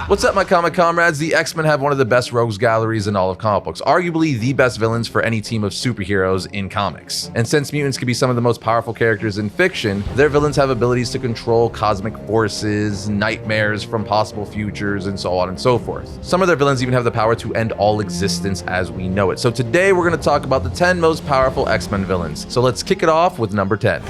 What's up, my comic comrades? The X-Men have one of the best rogues galleries in all of comic books, arguably the best villains for any team of superheroes in comics. And since mutants can be some of the most powerful characters in fiction, their villains have abilities to control cosmic forces, nightmares from possible futures, and so on and so forth. Some of their villains even have the power to end all existence as we know it. So today we're going to talk about the 10 most powerful X-Men villains. So let's kick it off with number 10.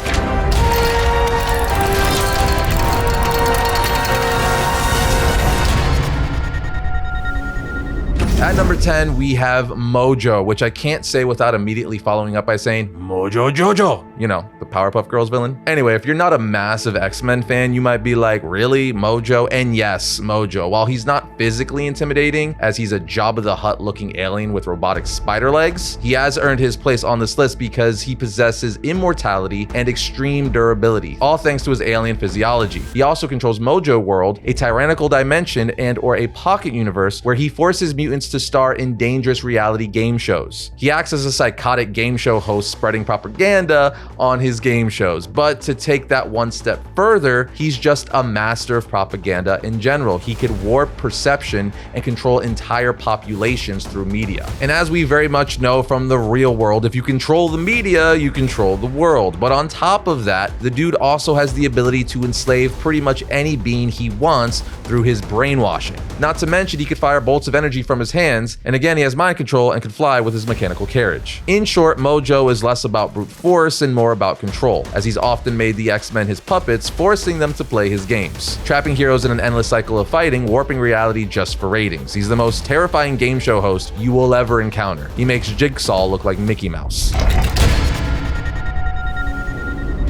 At number 10, we have Mojo, which I can't say without immediately following up by saying, Mojo Jojo. You know, the Powerpuff Girls villain. Anyway, if you're not a massive X-Men fan, you might be like, really? Mojo? And yes, Mojo. While he's not physically intimidating, as he's a Jabba the Hutt looking alien with robotic spider legs, he has earned his place on this list because he possesses immortality and extreme durability, all thanks to his alien physiology. He also controls Mojo World, a tyrannical dimension and or a pocket universe where he forces mutants to star in dangerous reality game shows. He acts as a psychotic game show host spreading propaganda on his game shows, but to take that one step further, he's just a master of propaganda in general. He could warp perception and control entire populations through media. And as we very much know from the real world, if you control the media, you control the world. But on top of that, the dude also has the ability to enslave pretty much any being he wants through his brainwashing. Not to mention, he could fire bolts of energy from his hands, and again, he has mind control and can fly with his mechanical carriage. In short, Mojo is less about brute force and more about control, as he's often made the X-Men his puppets, forcing them to play his games, trapping heroes in an endless cycle of fighting, warping reality just for ratings. He's the most terrifying game show host you will ever encounter. He makes Jigsaw look like Mickey Mouse.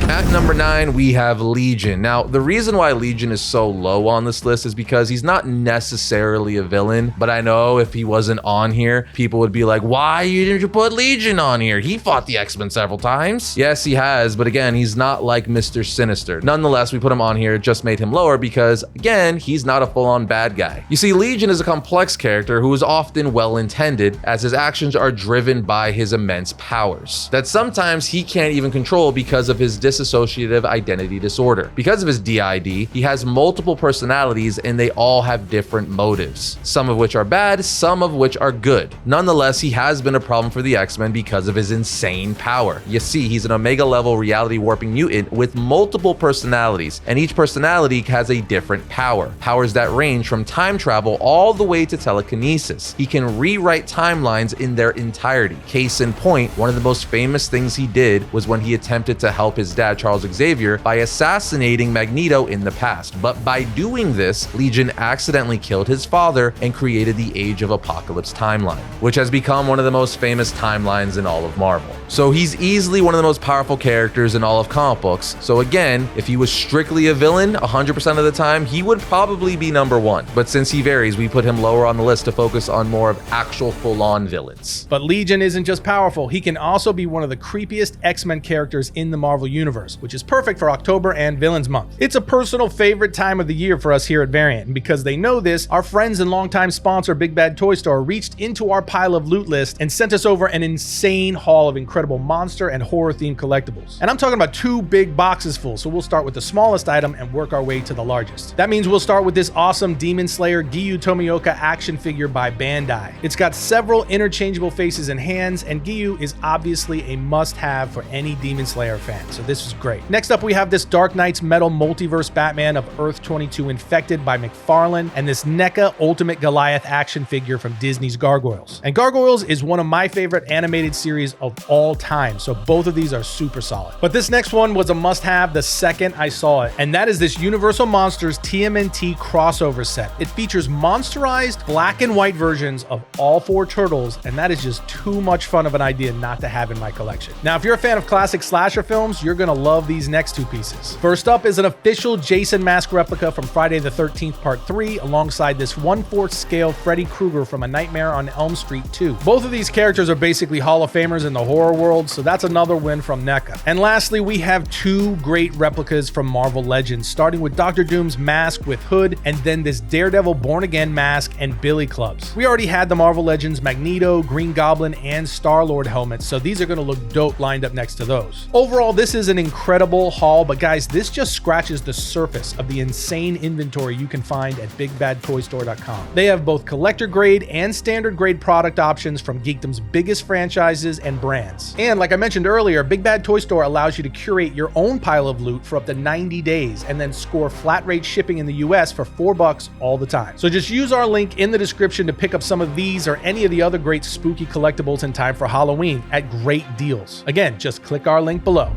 At number 9, we have Legion. Now, the reason why Legion is so low on this list is because he's not necessarily a villain, but I know if he wasn't on here, people would be like, why didn't you put Legion on here? He fought the X-Men several times. Yes, he has, but again, he's not like Mr. Sinister. Nonetheless, we put him on here, just made him lower because, again, he's not a full-on bad guy. You see, Legion is a complex character who is often well-intended, as his actions are driven by his immense powers that sometimes he can't even control because of his dissociative identity disorder. Because of his DID, he has multiple personalities and they all have different motives, some of which are bad, some of which are good. Nonetheless, he has been a problem for the X-Men because of his insane power. You see, he's an Omega level reality warping mutant with multiple personalities, and each personality has a different power. Powers that range from time travel all the way to telekinesis. He can rewrite timelines in their entirety. Case in point, one of the most famous things he did was when he attempted to help his dad Charles Xavier by assassinating Magneto in the past. But by doing this, Legion accidentally killed his father and created the Age of Apocalypse timeline, which has become one of the most famous timelines in all of Marvel. So he's easily one of the most powerful characters in all of comic books. So again, if he was strictly a villain 100% of the time, he would probably be number 1. But since he varies, we put him lower on the list to focus on more of actual full-on villains. But Legion isn't just powerful, he can also be one of the creepiest X-Men characters in the Marvel Universe, which is perfect for October and Villains Month. It's a personal favorite time of the year for us here at Variant, and because they know this, our friends and longtime sponsor Big Bad Toy Store reached into our pile of loot list and sent us over an insane haul of incredible monster and horror themed collectibles. And I'm talking about 2 big boxes full, so we'll start with the smallest item and work our way to the largest. That means we'll start with this awesome Demon Slayer Giyu Tomioka action figure by Bandai. It's got several interchangeable faces and hands, and Giyu is obviously a must-have for any Demon Slayer fan, so this is great. Next up, we have this Dark Knight's Metal Multiverse Batman of Earth 22 Infected by McFarlane, and this NECA Ultimate Goliath action figure from Disney's Gargoyles. And Gargoyles is one of my favorite animated series of all time, so both of these are super solid. But this next one was a must-have the second I saw it, and that is this Universal Monsters TMNT crossover set. It features monsterized black and white versions of all 4 turtles, and that is just too much fun of an idea not to have in my collection. Now, if you're a fan of classic slasher films, you're gonna love these next 2 pieces. First up is an official Jason mask replica from Friday the 13th Part 3, alongside this 1/4 scale Freddy Krueger from A Nightmare on Elm Street 2. Both of these characters are basically Hall of Famers in the horror World, so that's another win from NECA. And lastly, we have two great replicas from Marvel Legends, starting with Doctor Doom's mask with hood, and then this Daredevil Born Again mask and billy clubs. We already had the Marvel Legends Magneto, Green Goblin, and Star-Lord helmets, so these are going to look dope lined up next to those. Overall, this is an incredible haul, but guys, this just scratches the surface of the insane inventory you can find at BigBadToyStore.com. They have both collector grade and standard grade product options from Geekdom's biggest franchises and brands. And like I mentioned earlier, Big Bad Toy Store allows you to curate your own pile of loot for up to 90 days and then score flat rate shipping in the US for $4 all the time. So just use our link in the description to pick up some of these or any of the other great spooky collectibles in time for Halloween at great deals. Again, just click our link below.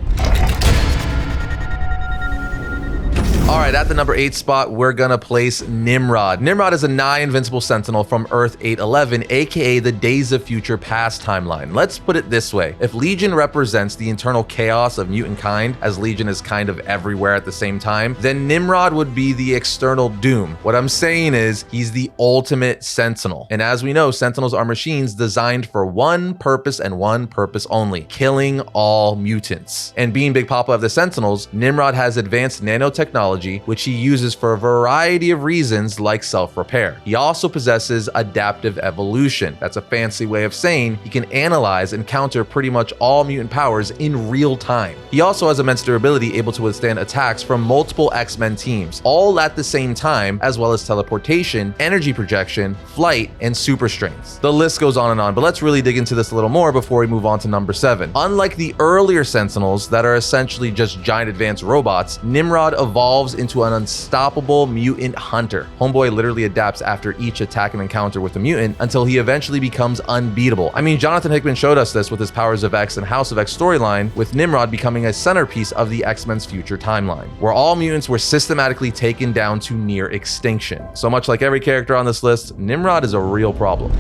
All right, at the number 8 spot, we're gonna place Nimrod. Nimrod is a nigh invincible sentinel from Earth 811, aka the Days of Future Past timeline. Let's put it this way. If Legion represents the internal chaos of mutant kind, as Legion is kind of everywhere at the same time, then Nimrod would be the external Doom. What I'm saying is, he's the ultimate sentinel. And as we know, sentinels are machines designed for one purpose and one purpose only: killing all mutants. And being Big Papa of the Sentinels, Nimrod has advanced nanotechnology, which he uses for a variety of reasons like self-repair. He also possesses adaptive evolution. That's a fancy way of saying he can analyze and counter pretty much all mutant powers in real time. He also has immense durability, able to withstand attacks from multiple X-Men teams, all at the same time, as well as teleportation, energy projection, flight, and super strength. The list goes on and on, but let's really dig into this a little more before we move on to number 7. Unlike the earlier Sentinels that are essentially just giant advanced robots, Nimrod evolves into an unstoppable mutant hunter. Homeboy literally adapts after each attack and encounter with a mutant until he eventually becomes unbeatable. I mean, Jonathan Hickman showed us this with his Powers of X and House of X storyline, with Nimrod becoming a centerpiece of the X-Men's future timeline, where all mutants were systematically taken down to near extinction. So much like every character on this list, Nimrod is a real problem.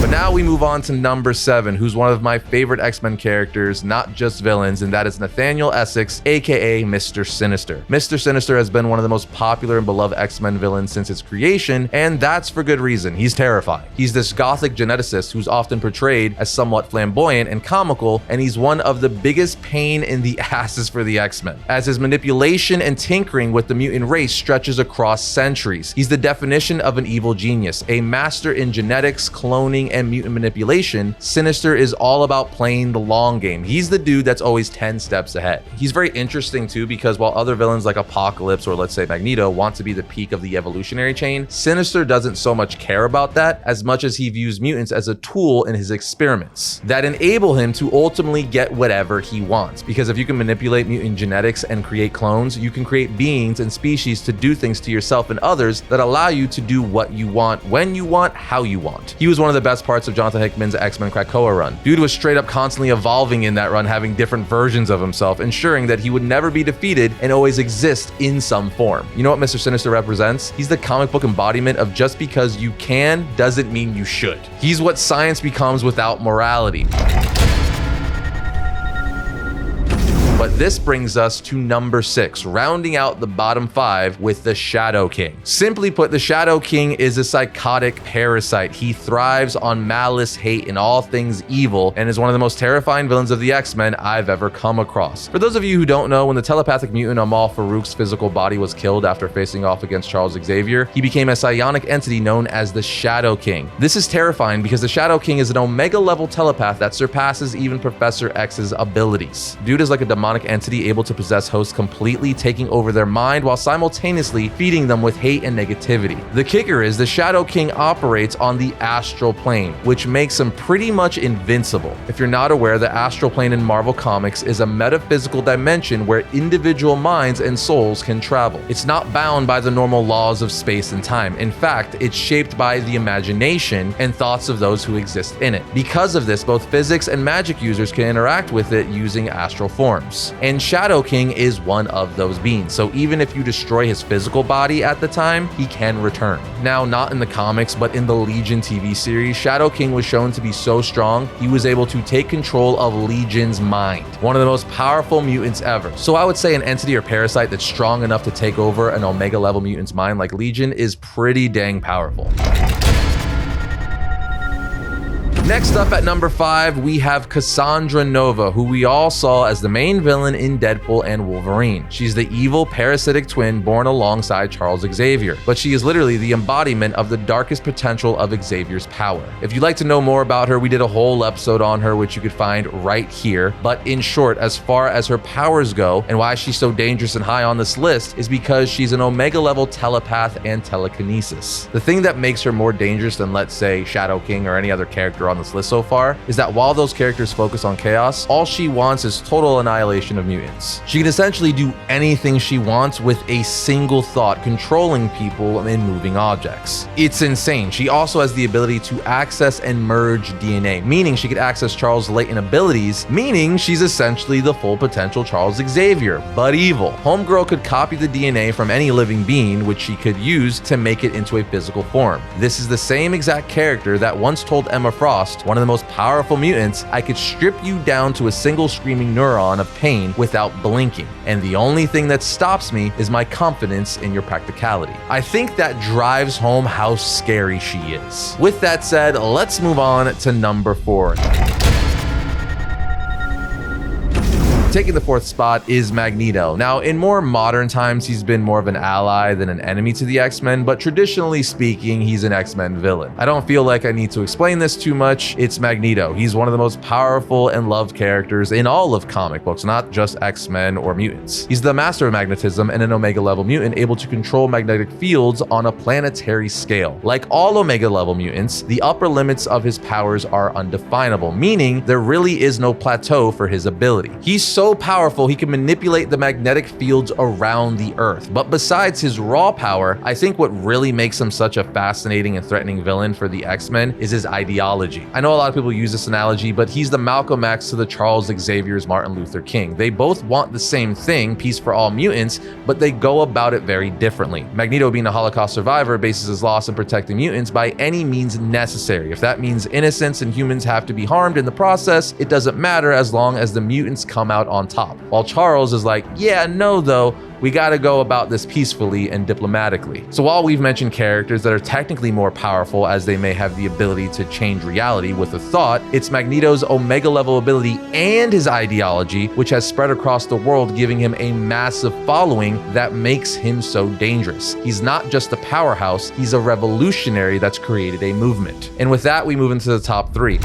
But now we move on to number 7, who's one of my favorite X-Men characters, not just villains, and that is Nathaniel Essex, aka Mr. Sinister. Mr. Sinister has been one of the most popular and beloved X-Men villains since its creation, and that's for good reason. He's terrifying. He's this gothic geneticist who's often portrayed as somewhat flamboyant and comical, and he's one of the biggest pain in the asses for the X-Men, as his manipulation and tinkering with the mutant race stretches across centuries. He's the definition of an evil genius, a master in genetics, cloning, and mutant manipulation. Sinister is all about playing the long game. He's the dude that's always 10 steps ahead. He's very interesting too, because while other villains like Apocalypse or let's say Magneto want to be the peak of the evolutionary chain, Sinister doesn't so much care about that as much as he views mutants as a tool in his experiments that enable him to ultimately get whatever he wants. Because if you can manipulate mutant genetics and create clones, you can create beings and species to do things to yourself and others that allow you to do what you want, when you want, how you want. He was one of the best parts of Jonathan Hickman's X-Men Krakoa run. Dude was straight up constantly evolving in that run, having different versions of himself, ensuring that he would never be defeated and always exist in some form. You know what Mr. Sinister represents? He's the comic book embodiment of just because you can doesn't mean you should. He's what science becomes without morality. But this brings us to number 6, rounding out the bottom 5 with the Shadow King. Simply put, the Shadow King is a psychotic parasite. He thrives on malice, hate, and all things evil, and is one of the most terrifying villains of the X-Men I've ever come across. For those of you who don't know, when the telepathic mutant Amal Farouk's physical body was killed after facing off against Charles Xavier, he became a psionic entity known as the Shadow King. This is terrifying because the Shadow King is an Omega level telepath that surpasses even Professor X's abilities. Dude is like a demonic entity able to possess hosts completely, taking over their mind while simultaneously feeding them with hate and negativity. The kicker is the Shadow King operates on the astral plane, which makes him pretty much invincible. If you're not aware, the astral plane in Marvel Comics is a metaphysical dimension where individual minds and souls can travel. It's not bound by the normal laws of space and time. In fact, it's shaped by the imagination and thoughts of those who exist in it. Because of this, both physics and magic users can interact with it using astral forms. And Shadow King is one of those beings, so even if you destroy his physical body at the time, he can return. Now, not in the comics, but in the Legion TV series, Shadow King was shown to be so strong, he was able to take control of Legion's mind, one of the most powerful mutants ever. So I would say an entity or parasite that's strong enough to take over an Omega level mutant's mind like Legion is pretty dang powerful. Next up at number 5, we have Cassandra Nova, who we all saw as the main villain in Deadpool and Wolverine. She's the evil parasitic twin born alongside Charles Xavier, but she is literally the embodiment of the darkest potential of Xavier's power. If you'd like to know more about her, we did a whole episode on her, which you could find right here. But in short, as far as her powers go and why she's so dangerous and high on this list is because she's an Omega level telepath and telekinesis. The thing that makes her more dangerous than, let's say, Shadow King or any other character on this list so far is that while those characters focus on chaos, all she wants is total annihilation of mutants. She can essentially do anything she wants with a single thought, controlling people and moving objects. It's insane. She also has the ability to access and merge DNA, meaning she could access Charles' latent abilities, meaning she's essentially the full potential Charles Xavier, but evil. Homegirl could copy the DNA from any living being, which she could use to make it into a physical form. This is the same exact character that once told Emma Frost, one of the most powerful mutants, I could strip you down to a single screaming neuron of pain without blinking, and the only thing that stops me is my confidence in your practicality. I think that drives home how scary she is. With that said, let's move on to number 4. Taking the 4th spot is Magneto. Now, in more modern times, he's been more of an ally than an enemy to the X-Men, but traditionally speaking, he's an X-Men villain. I don't feel like I need to explain this too much. It's Magneto. He's one of the most powerful and loved characters in all of comic books, not just X-Men or mutants. He's the master of magnetism and an Omega level mutant able to control magnetic fields on a planetary scale. Like all Omega level mutants, the upper limits of his powers are undefinable, meaning there really is no plateau for his ability. He's so powerful he can manipulate the magnetic fields around the Earth. But besides his raw power, I think what really makes him such a fascinating and threatening villain for the X-Men is his ideology. I know a lot of people use this analogy, but he's the Malcolm X to the Charles Xavier's Martin Luther King. They both want the same thing, peace for all mutants, but they go about it very differently. Magneto, being a Holocaust survivor, bases his loss in protecting mutants by any means necessary. If that means innocents and humans have to be harmed in the process, it doesn't matter as long as the mutants come out on top. While Charles is like, yeah, no though, we gotta go about this peacefully and diplomatically. So while we've mentioned characters that are technically more powerful as they may have the ability to change reality with a thought, it's Magneto's Omega level ability and his ideology, which has spread across the world, giving him a massive following that makes him so dangerous. He's not just a powerhouse, he's a revolutionary that's created a movement. And with that, we move into the top 3.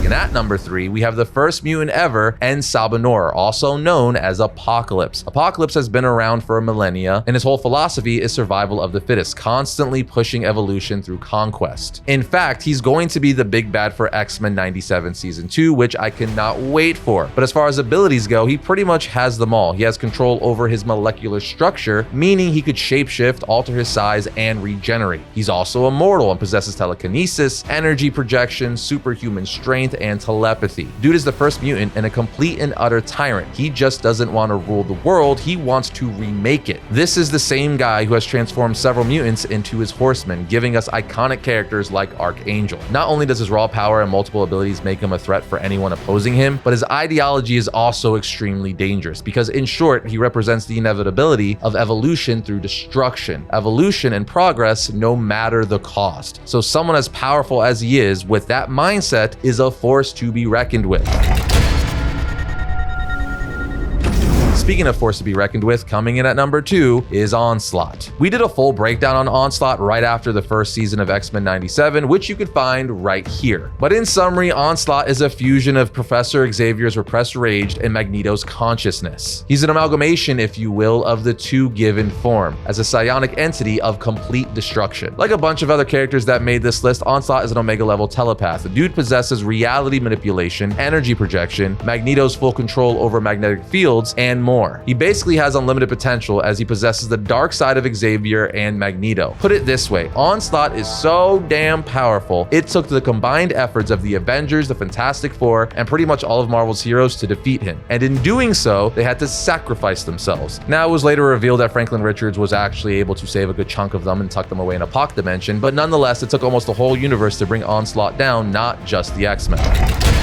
And at number 3, we have the first mutant ever, En Sabah, also known as Apocalypse. Apocalypse has been around for a millennia, and his whole philosophy is survival of the fittest, constantly pushing evolution through conquest. In fact, he's going to be the big bad for X-Men 97 Season 2, which I cannot wait for. But as far as abilities go, he pretty much has them all. He has control over his molecular structure, meaning he could shapeshift, alter his size, and regenerate. He's also immortal and possesses telekinesis, energy projection, superhuman strength, and telepathy. Dude is the first mutant and a complete and utter tyrant. He just doesn't want to rule the world, he wants to remake it. This is the same guy who has transformed several mutants into his horsemen, giving us iconic characters like Archangel. Not only does his raw power and multiple abilities make him a threat for anyone opposing him, but his ideology is also extremely dangerous because, in short, he represents the inevitability of evolution through destruction. Evolution and progress no matter the cost. So someone as powerful as he is, with that mindset, is a force to be reckoned with. Speaking of force to be reckoned with, coming in at number 2 is Onslaught. We did a full breakdown on Onslaught right after the first season of X-Men 97, which you could find right here. But in summary, Onslaught is a fusion of Professor Xavier's repressed rage and Magneto's consciousness. He's an amalgamation, if you will, of the two given form, as a psionic entity of complete destruction. Like a bunch of other characters that made this list, Onslaught is an Omega level telepath. The dude possesses reality manipulation, energy projection, Magneto's full control over magnetic fields, and more. He basically has unlimited potential as he possesses the dark side of Xavier and Magneto. Put it this way, Onslaught is so damn powerful, it took the combined efforts of the Avengers, the Fantastic Four, and pretty much all of Marvel's heroes to defeat him. And in doing so, they had to sacrifice themselves. Now, it was later revealed that Franklin Richards was actually able to save a good chunk of them and tuck them away in a pocket dimension, but nonetheless, it took almost the whole universe to bring Onslaught down, not just the X-Men.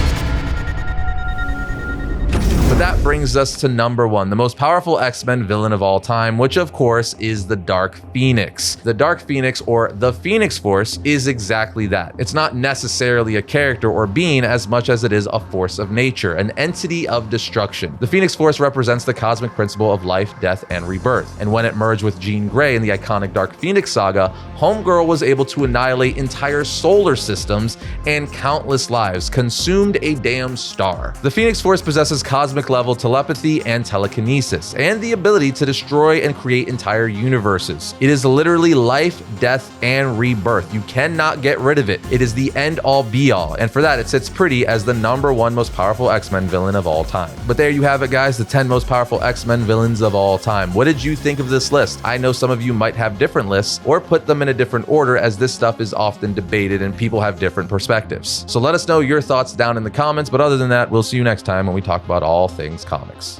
But that brings us to number 1, the most powerful X-Men villain of all time, which of course is the Dark Phoenix. The Dark Phoenix, or the Phoenix Force, is exactly that. It's not necessarily a character or being as much as it is a force of nature, an entity of destruction. The Phoenix Force represents the cosmic principle of life, death, and rebirth. And when it merged with Jean Grey in the iconic Dark Phoenix saga, Homegirl was able to annihilate entire solar systems and countless lives, consumed a damn star. The Phoenix Force possesses cosmic level telepathy and telekinesis, and the ability to destroy and create entire universes. It is literally life, death, and rebirth. You cannot get rid of it. It is the end all be all, and for that it sits pretty as the number 1 most powerful X-Men villain of all time. But there you have it, guys, the 10 most powerful X-Men villains of all time. What did you think of this list? I know some of you might have different lists or put them in a different order, as this stuff is often debated and people have different perspectives. So let us know your thoughts down in the comments, but other than that, we'll see you next time when we talk about all things comics.